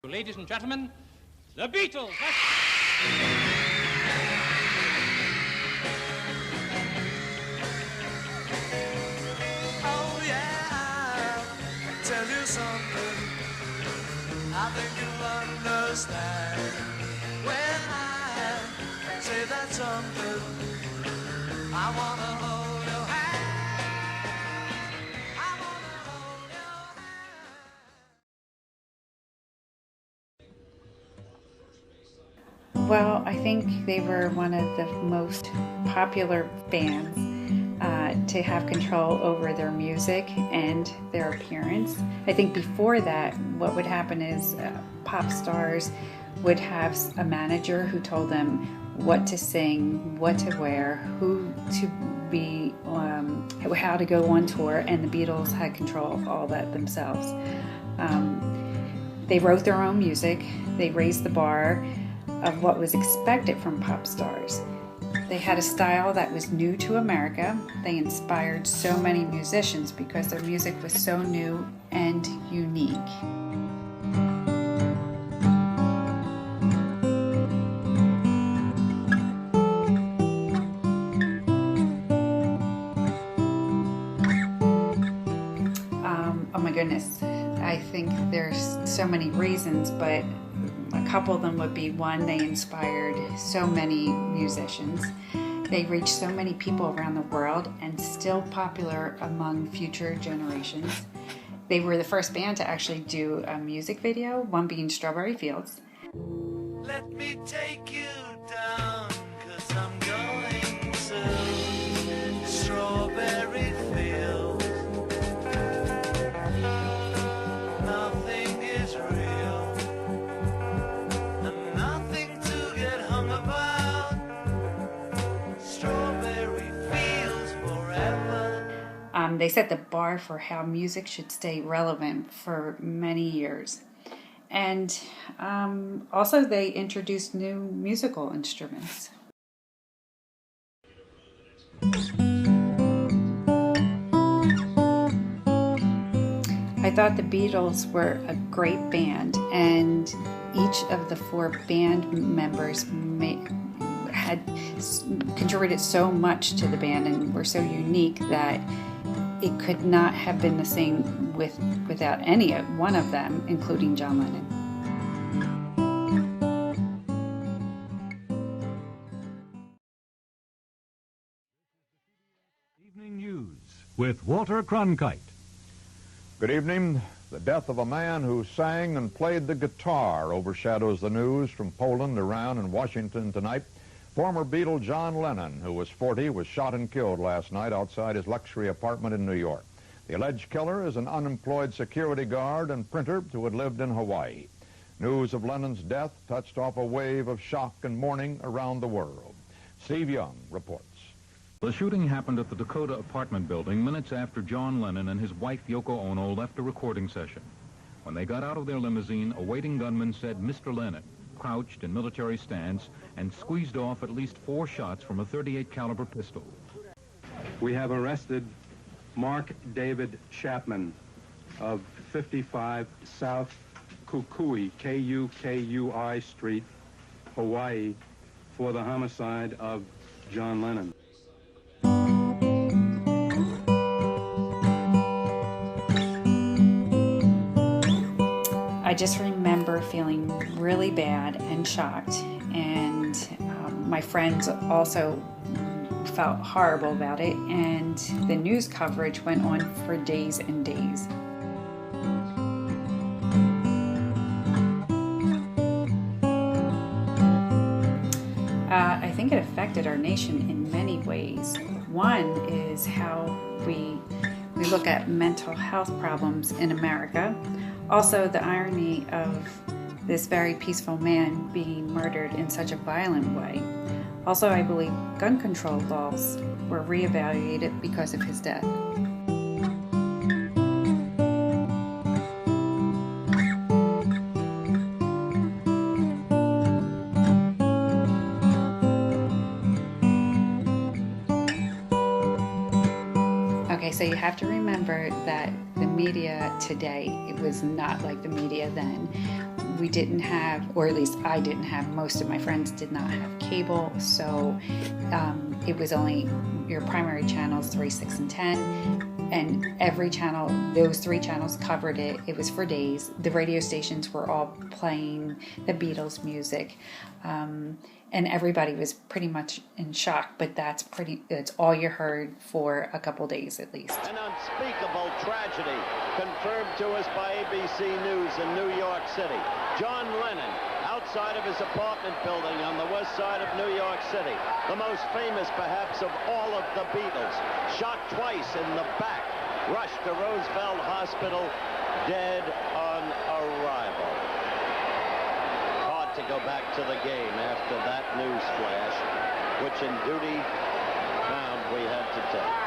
Ladies and gentlemen, the Beatles. Oh yeah, I'll tell you something I think you'll understand when I say that something. I wanna hold your hand. I wanna hold your hand. Well, I think they were one of the most popular bands to have control over their music and their appearance. I think before that, what would happen is pop stars would have a manager who told them what to sing, what to wear, who to be, how to go on tour, and the Beatles had control of all that themselves. They wrote their own music. They raised the bar of what was expected from pop stars. They had a style that was new to America. They inspired so many musicians because their music was so new and unique. Oh my goodness, I think there's so many reasons, but a couple of them would be, one, they inspired so many musicians. They reached so many people around the world and still popular among future generations. They were the first band to actually do a music video, one being Strawberry Fields. Let me take you down, 'cause I'm going to Strawberry Fields. Nothing is real, and nothing to get hung about. Strawberry Fields forever. They set the bar for how music should stay relevant for many years. And also they introduced new musical instruments. I thought the Beatles were a great band, and each of the four band members had contributed so much to the band and were so unique that it could not have been the same without any one of them, including John Lennon. Evening News with Walter Cronkite. Good evening. The death of a man who sang and played the guitar overshadows the news from Poland, Iran, and Washington tonight. Former Beatle John Lennon, who was 40, was shot and killed last night outside his luxury apartment in New York. The alleged killer is an unemployed security guard and printer who had lived in Hawaii. News of Lennon's death touched off a wave of shock and mourning around the world. Steve Young reports. The shooting happened at the Dakota apartment building minutes after John Lennon and his wife Yoko Ono left a recording session. When they got out of their limousine, a waiting gunman said, "Mr. Lennon," crouched in military stance, and squeezed off at least 4 shots from a .38 caliber pistol. We have arrested Mark David Chapman of 55 South Kukui, Kukui Street, Hawaii, for the homicide of John Lennon. I just remember feeling really bad and shocked, and my friends also felt horrible about it, and the news coverage went on for days and days. I think it affected our nation in many ways. One is how we look at mental health problems in America. Also, the irony of this very peaceful man being murdered in such a violent way. Also, I believe gun control laws were reevaluated because of his death. Okay, so you have to remember that the media today, it was not like the media then. We didn't have, or at least I didn't have, most of my friends did not have cable, so it was only your primary channels, 3, 6, and 10. And every channel, those 3 channels covered it. It was for days. The radio stations were all playing the Beatles music. And everybody was pretty much in shock, but that's all you heard for a couple days at least. An unspeakable tragedy confirmed to us by ABC News in New York City. John Lennon, outside of his apartment building on the west side of New York City, the most famous perhaps of all of the Beatles, shot twice in the back, rushed to Roosevelt Hospital, dead on arrival. Hard to go back to the game after that news flash, which in duty bound we had to take.